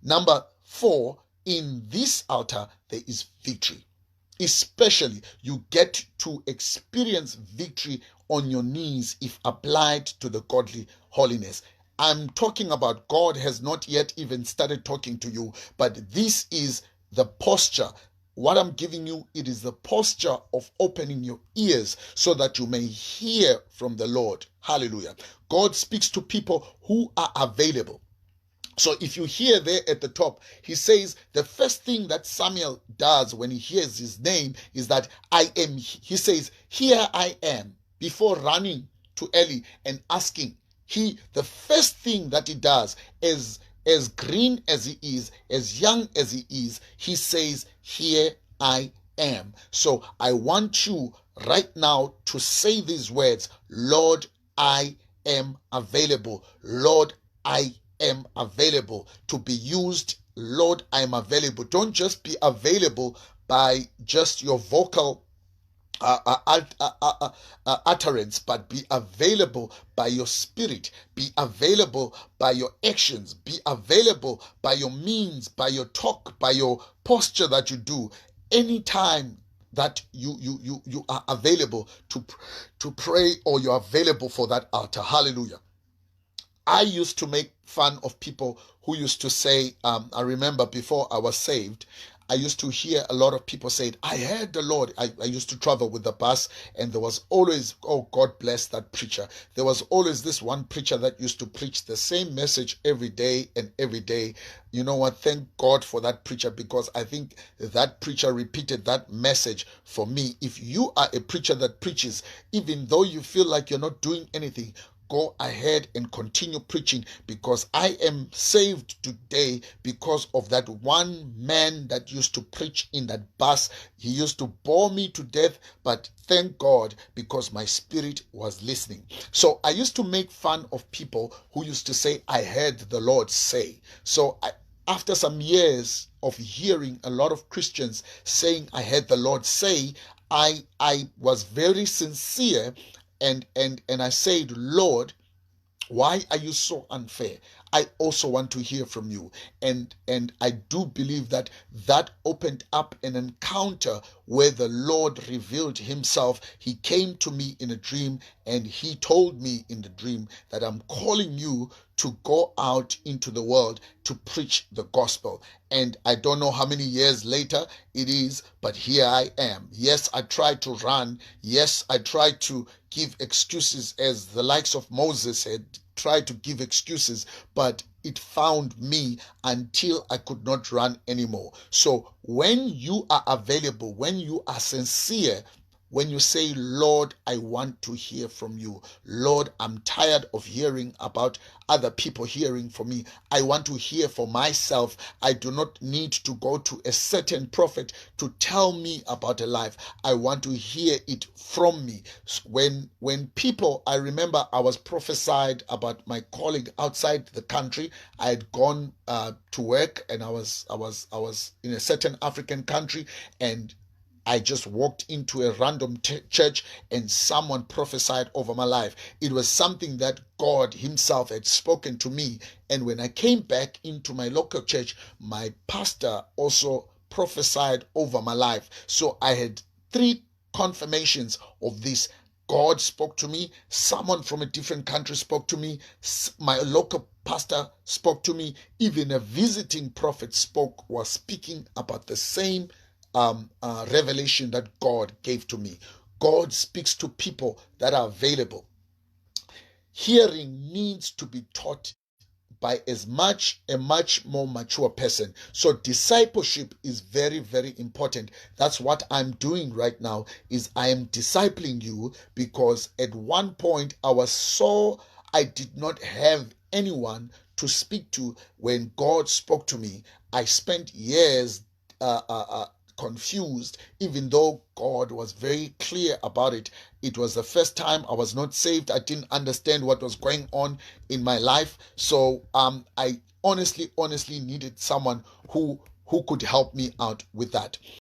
Number 4, in this altar, there is victory. Especially, you get to experience victory on your knees if applied to the godly holiness. I'm talking about God has not yet even started talking to you, but this is the posture. What I'm giving you, it is the posture of opening your ears so that you may hear from the Lord. Hallelujah. God speaks to people who are available. So if you hear there at the top, he says the first thing that Samuel does when he hears his name is that he says, here I am, before running to Eli and asking. The first thing that he does is, as green as he is, as young as he is, he says, here I am. So I want you right now to say these words, Lord, I am available. Lord, I am available to be used. Lord, I am available. Don't just be available by just your vocal utterance, but be available by your spirit, be available by your actions, be available by your means, by your talk, by your posture that you do. Anytime that you are available to pray, or you're available for that altar. Hallelujah. I used to make fun of people who used to say, I remember before I was saved, I used to hear a lot of people say, I heard the Lord. I used to travel with the bus, and there was always, oh, God bless that preacher. There was always this one preacher that used to preach the same message every day and every day. You know what? Thank God for that preacher, because I think that preacher repeated that message for me. If you are a preacher that preaches, even though you feel like you're not doing anything, go ahead and continue preaching, because I am saved today because of that one man that used to preach in that bus. He used to bore me to death, but thank God, because my spirit was listening. So I used to make fun of people who used to say, I heard the Lord say. So after some years of hearing a lot of Christians saying, I heard the Lord say, I was very sincere. And I said, Lord, why are you so unfair? I also want to hear from you. And I do believe that opened up an encounter where the Lord revealed himself. He came to me in a dream, and he told me in the dream that I'm calling you to go out into the world to preach the gospel. And I don't know how many years later it is, but here I am. Yes, I tried to run. Yes, I tried to give excuses, as the likes of Moses had tried to give excuses, but it found me until I could not run anymore. So when you are available, when you are sincere, when you say, Lord, I want to hear from you. Lord, I'm tired of hearing about other people hearing from me. I want to hear for myself. I do not need to go to a certain prophet to tell me about a life. I want to hear it from me. When people, I remember I was prophesied about my calling outside the country. I had gone to work, and I was in a certain African country, and I just walked into a random church, and someone prophesied over my life. It was something that God himself had spoken to me. And when I came back into my local church, my pastor also prophesied over my life. So I had 3 confirmations of this. God spoke to me. Someone from a different country spoke to me. My local pastor spoke to me. Even a visiting prophet was speaking about the same revelation that God gave to me. God speaks to people that are available. Hearing needs to be taught by a much more mature person. So discipleship is very, very important. That's what I'm doing right now, is I am discipling you, because at one point I did not have anyone to speak to. When God spoke to me, I spent years confused, even though God was very clear about it. It was the first time I was not saved. I didn't understand what was going on in my life. So I honestly needed someone who could help me out with that.